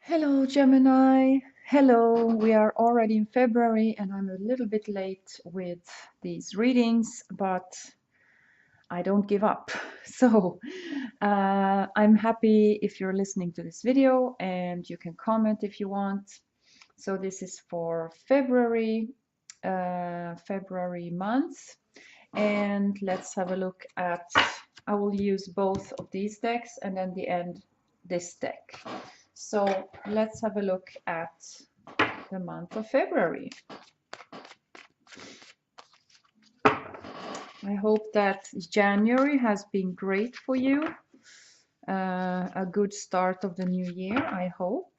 Hello, Gemini. Hello, we are already in February and I'm a little bit late with these readings, but I don't give up. So I'm happy if you're listening to this video and you can comment if you want. So this is for February month, and let's have a look at, I will use both of these decks and then the end this deck. So let's have a look at the month of February. I hope that January has been great for you. A good start of the new year, I hope.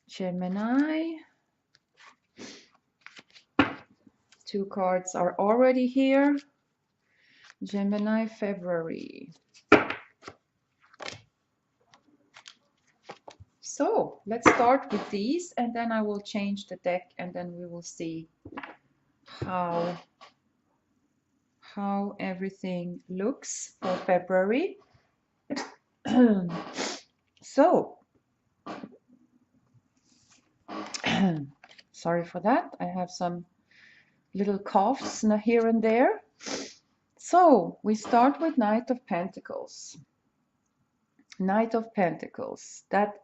Gemini. Two cards are already here. Gemini, February. So let's start with these and then I will change the deck and then we will see how everything looks for February. So, sorry for that. I have some little coughs here and there. So, we start with Knight of Pentacles. Knight of Pentacles, that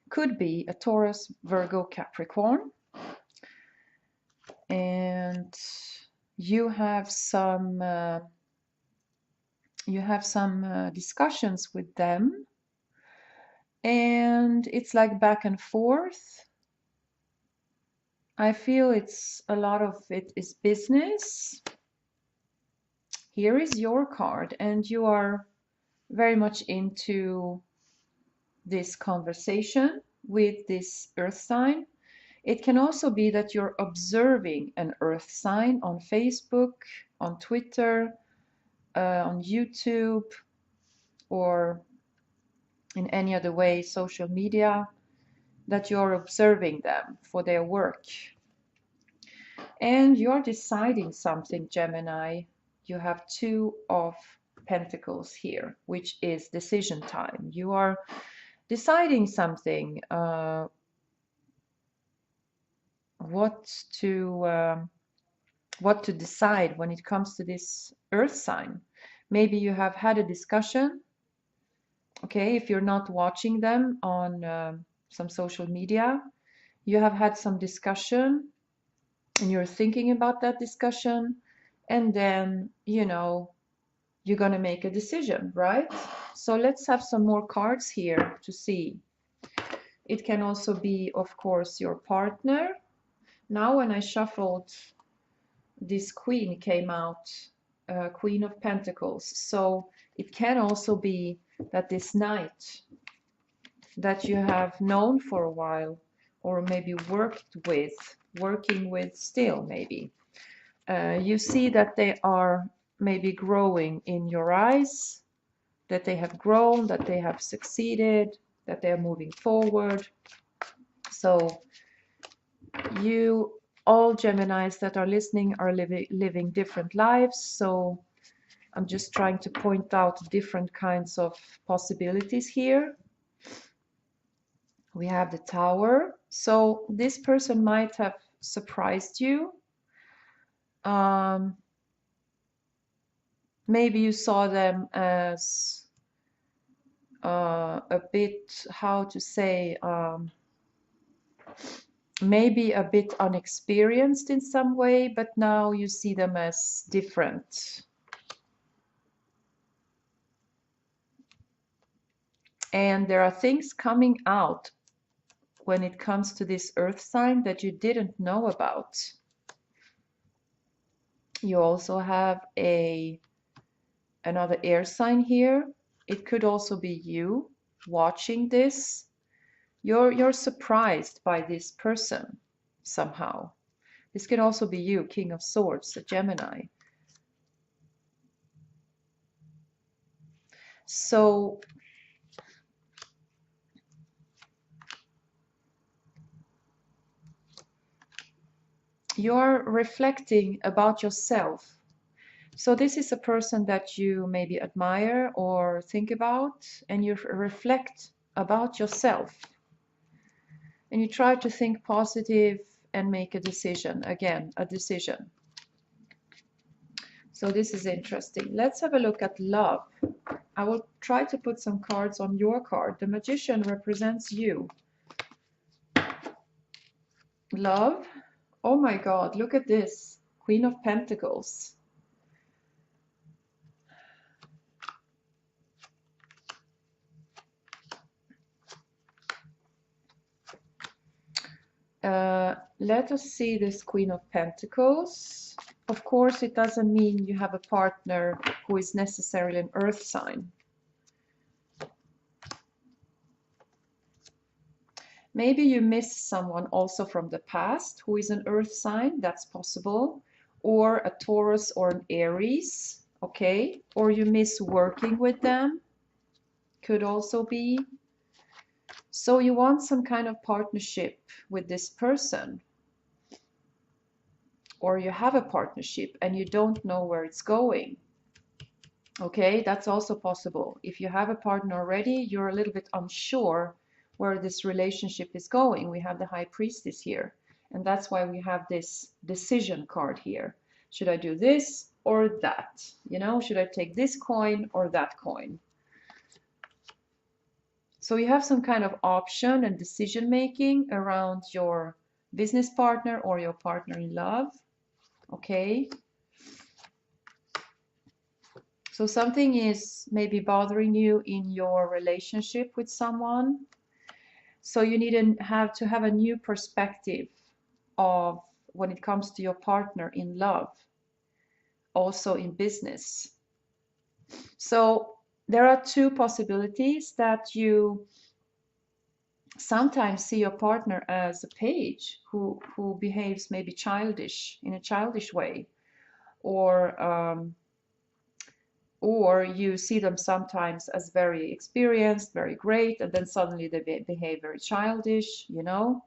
could be a Taurus, Virgo, Capricorn. And you have some discussions with them. And it's like back and forth. I feel it's a lot of it is business. Here is your card, and you are very much into this conversation with this earth sign. It can also be that you're observing an earth sign on Facebook, on Twitter, on YouTube, or in any other way, social media, that you're observing them for their work. And you're deciding something, Gemini. You have Two of Pentacles here, which is decision time. You are deciding something, what to decide when it comes to this earth sign. Maybe you have had a discussion. Okay, if you're not watching them on some social media, you have had some discussion and you're thinking about that discussion, and then you're going to make a decision, right? So let's have some more cards here to see. It can also be, of course, your partner. Now when I shuffled, this Queen came out, Queen of Pentacles. So it can also be that this Knight that you have known for a while, or maybe working with still maybe, you see that they are maybe growing in your eyes, that they have grown, that they have succeeded, that they are moving forward. So you, all Geminis that are listening, are living different lives. So I'm just trying to point out different kinds of possibilities here. We have the Tower. So this person might have surprised you. Maybe you saw them as a bit, how to say, maybe a bit unexperienced in some way, but now you see them as different. And there are things coming out when it comes to this earth sign that you didn't know about. You also have another air sign here. It could also be you watching this. You're surprised by this person somehow. This can also be you, King of Swords, a Gemini. So you're reflecting about yourself. So this is a person that you maybe admire or think about, and you reflect about yourself. And you try to think positive and make a decision. Again, a decision. So this is interesting. Let's have a look at love. I will try to put some cards on your card. The Magician represents you. Love. Oh my God, look at this. Queen of Pentacles. Let us see this Queen of Pentacles. Of course, it doesn't mean you have a partner who is necessarily an earth sign. Maybe you miss someone also from the past who is an earth sign, that's possible, or a Taurus or an Aries, okay? Or you miss working with them, could also be. So you want some kind of partnership with this person, or you have a partnership and you don't know where it's going. Okay, that's also possible. If you have a partner already, you're a little bit unsure where this relationship is going. We have the High Priestess here, and that's why we have this decision card here. Should I do this or that? You know, should I take this coin or that coin? So you have some kind of option and decision making around your business partner or your partner in love. Okay. So something is maybe bothering you in your relationship with someone. So you need to have a new perspective of when it comes to your partner in love, also in business. So there are two possibilities, that you sometimes see your partner as a page who behaves maybe childish, in a childish way, or you see them sometimes as very experienced, very great, and then suddenly they behave very childish, you know.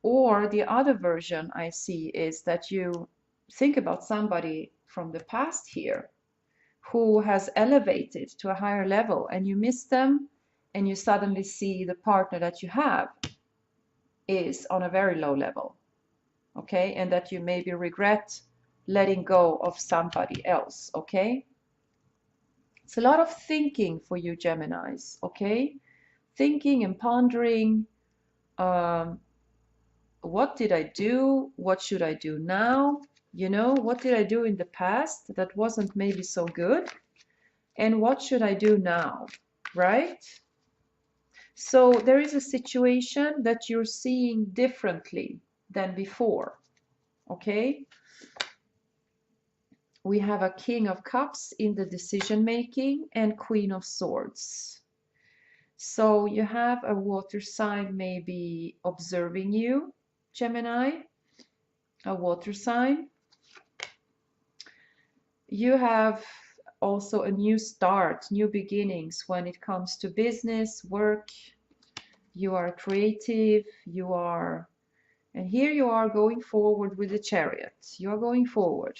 Or the other version I see is that you think about somebody from the past here who has elevated to a higher level, and you miss them, and you suddenly see the partner that you have is on a very low level, okay, and that you maybe regret letting go of somebody else, okay. It's a lot of thinking for you Geminis, okay, thinking and pondering. What did I do? What should I do now? You know, what did I do in the past that wasn't maybe so good? And what should I do now, right? So there is a situation that you're seeing differently than before, okay? We have a King of Cups in the decision making and Queen of Swords. So you have a water sign maybe observing you, Gemini, a water sign. You have also a new start, new beginnings when it comes to business, work. You are creative, you are, and here you are going forward with the Chariot. You are going forward.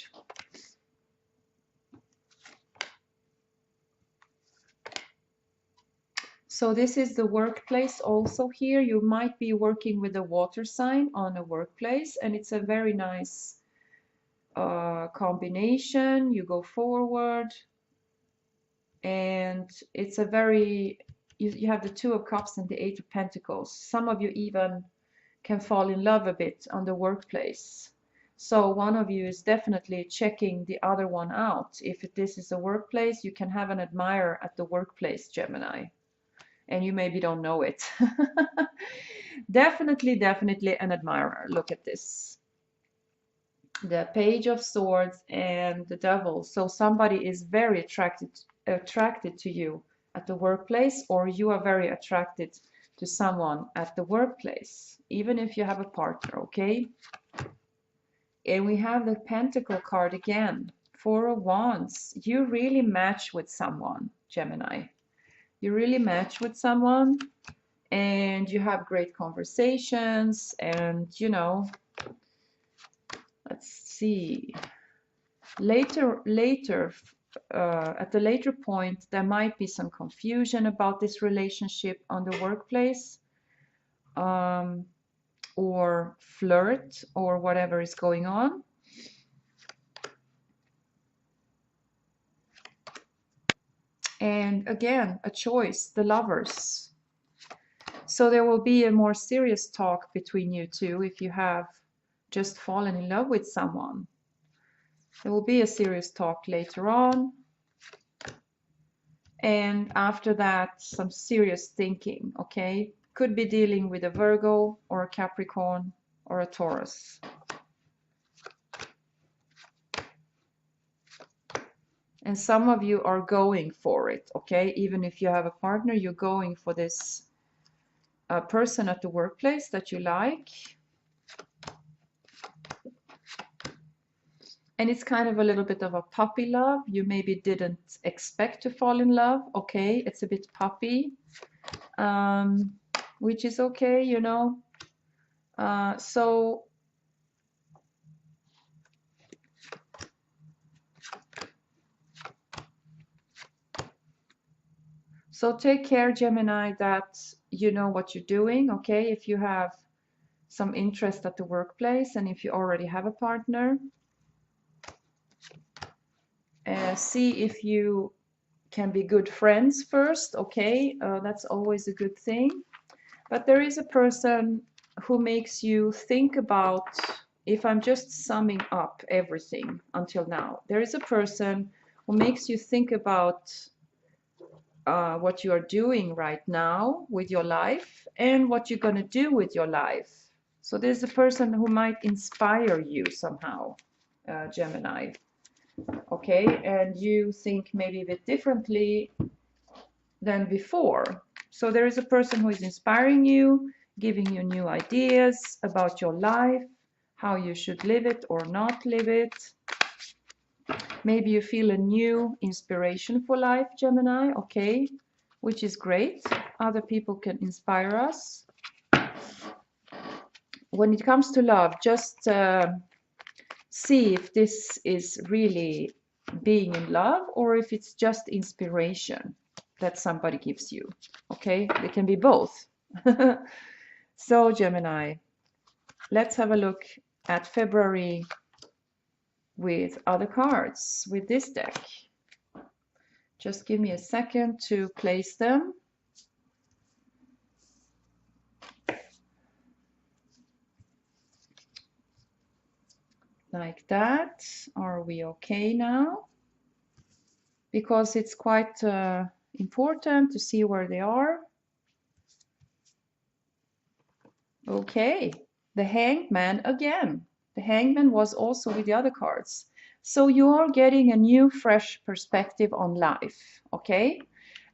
So this is the workplace also here. You might be working with a water sign on a workplace, and it's a very nice combination. You go forward, and it's a very, you have the Two of Cups and the Eight of Pentacles. Some of you even can fall in love a bit on the workplace. So one of you is definitely checking the other one out. If this is a workplace, you can have an admirer at the workplace, Gemini, and you maybe don't know it. Definitely an admirer. Look at this. The Page of Swords and the Devil. So somebody is very attracted to you at the workplace, or you are very attracted to someone at the workplace, even if you have a partner, okay? And we have the Pentacle card again, Four of Wands. You really match with someone, Gemini. You really match with someone, and you have great conversations, and you know, let's see, later at the later point there might be some confusion about this relationship on the workplace. or flirt or whatever is going on. And again, a choice, the Lovers. So there will be a more serious talk between you two if you have just fallen in love with someone. There will be a serious talk later on. And after that, some serious thinking, okay? Could be dealing with a Virgo or a Capricorn or a Taurus. And some of you are going for it, okay? Even if you have a partner, you're going for this person at the workplace that you like. And it's kind of a little bit of a puppy love. You maybe didn't expect to fall in love. Okay, it's a bit puppy, which is okay, you know. So take care, Gemini, that you know what you're doing, okay? If you have some interest at the workplace and if you already have a partner, see if you can be good friends first, okay? That's always a good thing. But there is a person who makes you think about, if I'm just summing up everything until now, there is a person who makes you think about what you are doing right now with your life and what you're going to do with your life. So there's a person who might inspire you somehow, Gemini. Okay, and you think maybe a bit differently than before. So there is a person who is inspiring you, giving you new ideas about your life, how you should live it or not live it. Maybe you feel a new inspiration for life, Gemini, okay, which is great. Other people can inspire us. When it comes to love, just see if this is really being in love or if it's just inspiration that somebody gives you, okay? It can be both. So Gemini, let's have a look at February with other cards with this deck. Just give me a second to place them. Like that. Are we okay now? Because it's quite important to see where they are. Okay, the Hangman again. The Hangman was also with the other cards. So you are getting a new, fresh perspective on life, okay?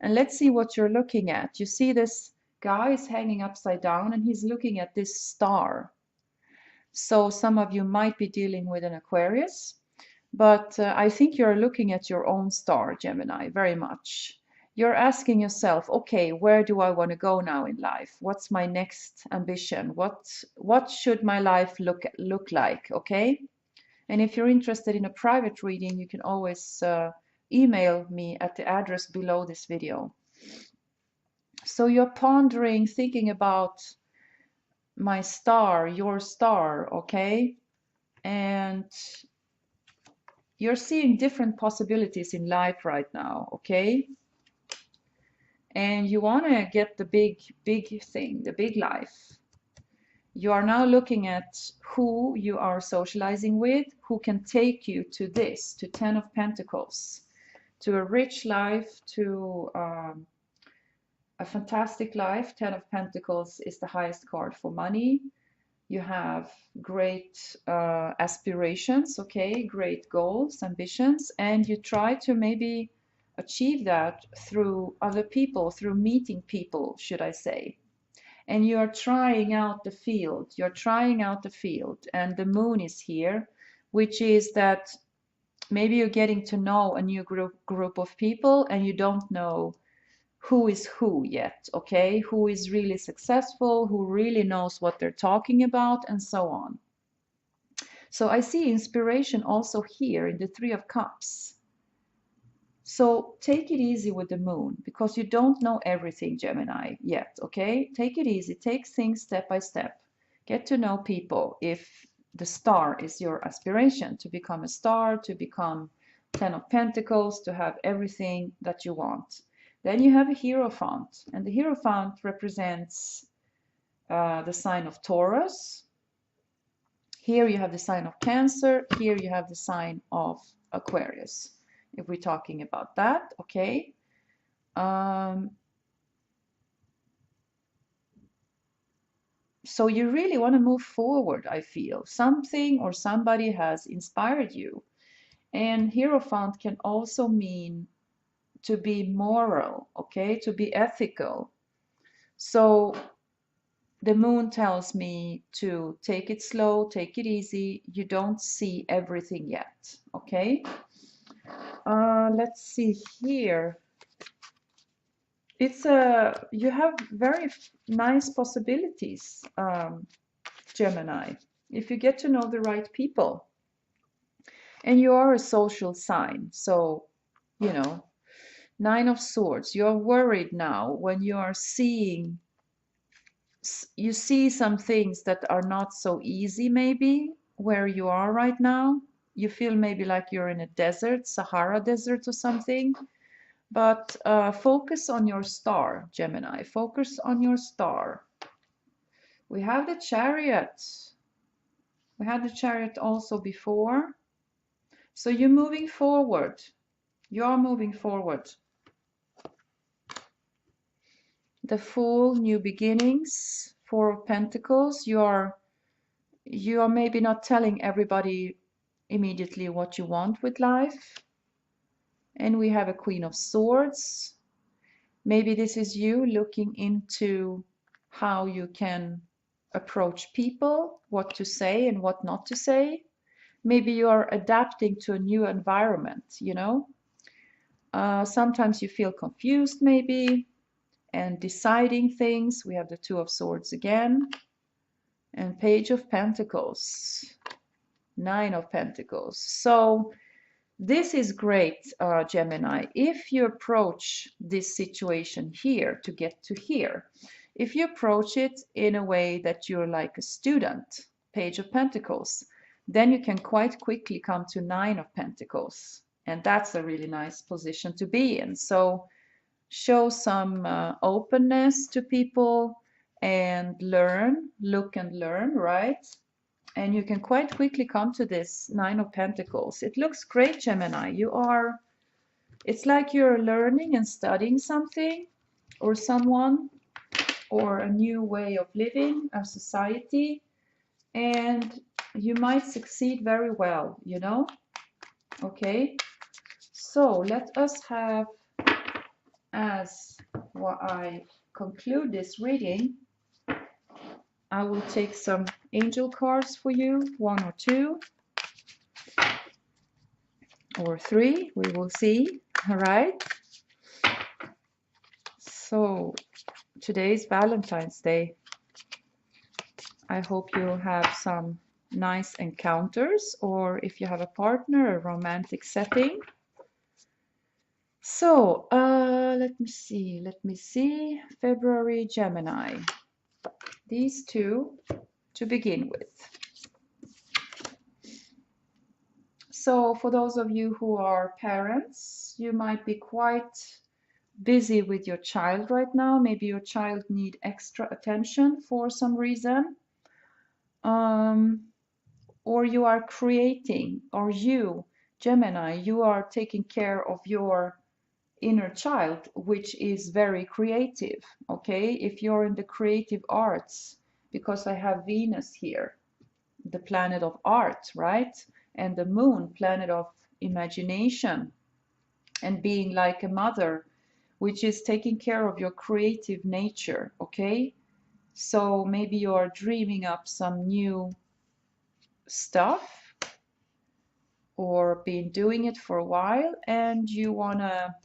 And let's see what you're looking at. You see this guy is hanging upside down and he's looking at this star. So some of you might be dealing with an Aquarius, but I think you're looking at your own star, Gemini, very much. You're asking yourself, okay, where do I want to go now in life? What's my next ambition? What should my life look like, okay? And if you're interested in a private reading, you can always email me at the address below this video. So you're pondering, thinking about my star, your star, okay? And you're seeing different possibilities in life right now, okay? And you want to get the big thing, the big life. You are now looking at who you are socializing with, who can take you to this, to 10 of Pentacles, to a rich life, to a fantastic life. 10 of Pentacles is the highest card for money. You have great aspirations, okay, great goals, ambitions, and you try to maybe achieve that through other people, through meeting people, should I say. And you're trying out the field, and the moon is here, which is that maybe you're getting to know a new group of people and you don't know who is who yet, okay? Who is really successful, who really knows what they're talking about, and so on. So I see inspiration also here in the Three of Cups. So take it easy with the moon, because you don't know everything, Gemini, yet, okay? Take it easy, take things step by step. Get to know people. If the star is your aspiration, to become a star, to become 10 of Pentacles, to have everything that you want. Then you have a Hierophant, and the Hierophant represents the sign of Taurus. Here you have the sign of Cancer. Here you have the sign of Aquarius, if we're talking about that, okay? So you really want to move forward, I feel. Something or somebody has inspired you. And Hierophant can also mean to be moral, okay? To be ethical. So the moon tells me to take it slow, take it easy. You don't see everything yet, okay? Let's see here. You have very nice possibilities, Gemini, if you get to know the right people. And you are a social sign, so, you know, Nine of Swords, you're worried now when you are seeing, you see some things that are not so easy maybe where you are right now. You feel maybe like you're in a desert, Sahara desert or something. But focus on your star, Gemini. Focus on your star. We have the Chariot. We had the Chariot also before. So you're moving forward. You are moving forward. The Fool, new beginnings, Four of Pentacles. You are maybe not telling everybody immediately what you want with life. And we have a Queen of Swords. Maybe this is you looking into how you can approach people, what to say and what not to say. Maybe you are adapting to a new environment, you know. Sometimes you feel confused maybe and deciding things. We have the Two of Swords again and Page of Pentacles, Nine of Pentacles. So this is great, Gemini. If you approach this situation here to get to here, if you approach it in a way that you're like a student, Page of Pentacles, then you can quite quickly come to Nine of Pentacles. And that's a really nice position to be in. So show some openness to people and learn, look and learn, right? And you can quite quickly come to this Nine of Pentacles. It looks great, Gemini. It's like you're learning and studying something or someone or a new way of living, a society, and you might succeed very well, you know? Okay, so let us have, as what I conclude this reading, I will take some angel cards for you, one or two or three, we will see. All right, so today's Valentine's Day. I hope you have some nice encounters, or if you have a partner, a romantic setting. So let me see, February, Gemini, these two to begin with. So for those of you who are parents, you might be quite busy with your child right now. Maybe your child need extra attention for some reason. Or you are creating, or you, Gemini, you are taking care of your inner child, which is very creative, okay? If you're in the creative arts, because I have Venus here, the planet of art, right? And the moon, planet of imagination, and being like a mother, which is taking care of your creative nature, okay? So maybe you're dreaming up some new stuff or been doing it for a while and you wanna,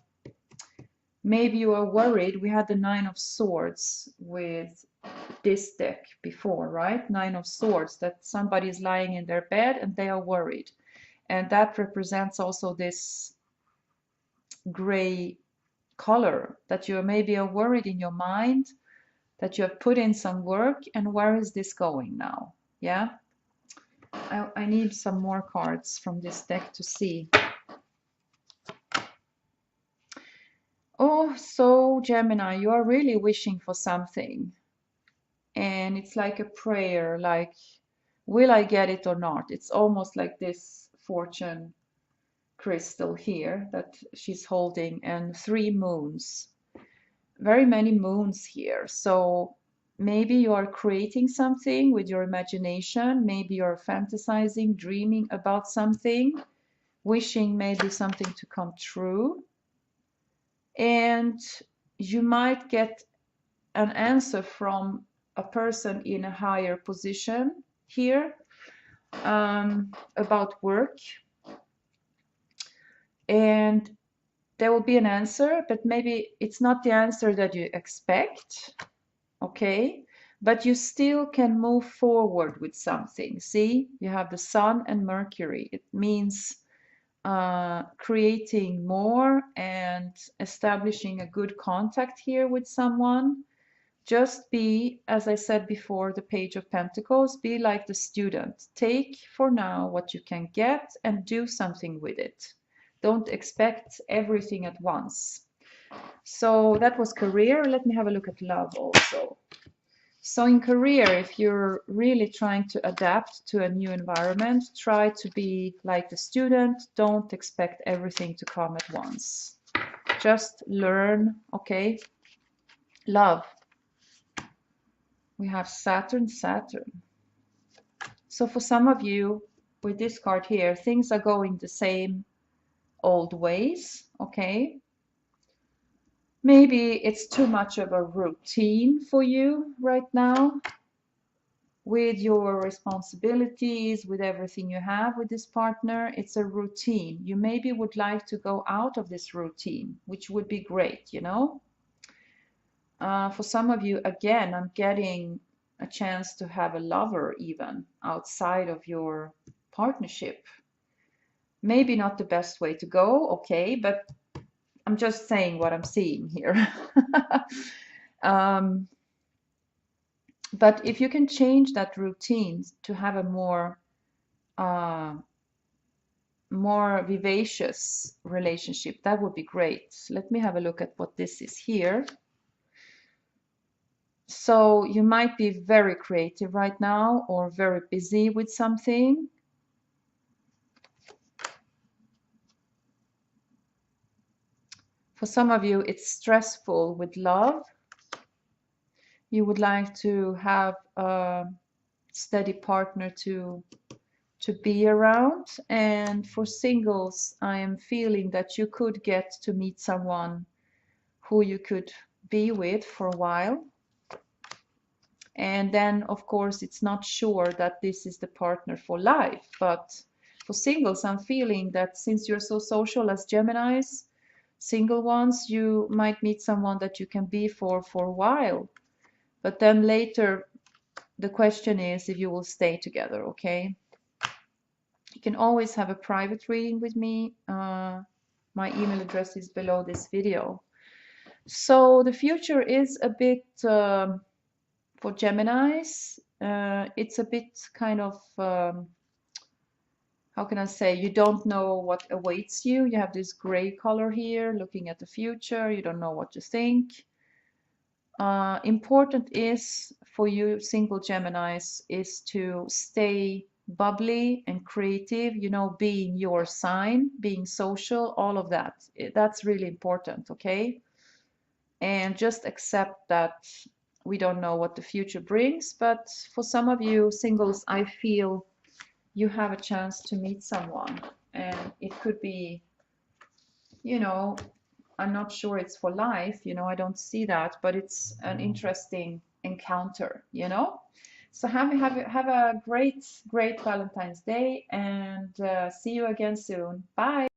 maybe you are worried. We had the Nine of Swords with this deck before, right? Nine of Swords, that somebody is lying in their bed and they are worried. And that represents also this gray color, that you maybe are worried in your mind, that you have put in some work, and where is this going now? Yeah, I need some more cards from this deck to see. Oh, so Gemini, you are really wishing for something, and it's like a prayer, like, will I get it or not? It's almost like this fortune crystal here that she's holding, and 3 moons, very many moons here. So maybe you are creating something with your imagination, maybe you're fantasizing, dreaming about something, wishing maybe something to come true, and you might get an answer from a person in a higher position here, about work, and there will be an answer, but maybe it's not the answer that you expect, okay? But you still can move forward with something. See, you have the Sun and Mercury. It means creating more and establishing a good contact here with someone. Just be, as I said before, the Page of Pentacles, be like the student. Take for now what you can get and do something with it. Don't expect everything at once. So that was career. Let me have a look at love also. So in career, if you're really trying to adapt to a new environment, try to be like the student. Don't expect everything to come at once. Just learn, okay? Love. We have Saturn, Saturn. So for some of you, with this card here, things are going the same old ways, okay? Maybe it's too much of a routine for you right now with your responsibilities, with everything you have with this partner. It's a routine. You maybe would like to go out of this routine, which would be great, you know? For some of you, again, I'm getting a chance to have a lover even outside of your partnership. Maybe not the best way to go, okay, but I'm just saying what I'm seeing here. But if you can change that routine to have a more vivacious relationship, that would be great. Let me have a look at what this is here. So you might be very creative right now or very busy with something. For some of you, it's stressful with love. You would like to have a steady partner to be around. And for singles, I am feeling that you could get to meet someone who you could be with for a while. And then, of course, it's not sure that this is the partner for life. But for singles, I'm feeling that since you're so social as Geminis, single ones, you might meet someone that you can be for a while. But then later, the question is if you will stay together, okay? You can always have a private reading with me. My email address is below this video. So the future is a bit, for Geminis, it's a bit kind of, how can I say, you don't know what awaits you. You have this gray color here, looking at the future. You don't know what to think. Important is for you single Geminis is to stay bubbly and creative, you know, being your sign, being social, all of that. That's really important, okay? And just accept that we don't know what the future brings, but for some of you singles, I feel you have a chance to meet someone, and it could be, you know, I'm not sure it's for life, you know, I don't see that, but it's an interesting encounter, you know. So have a great Valentine's Day, and see you again soon. Bye.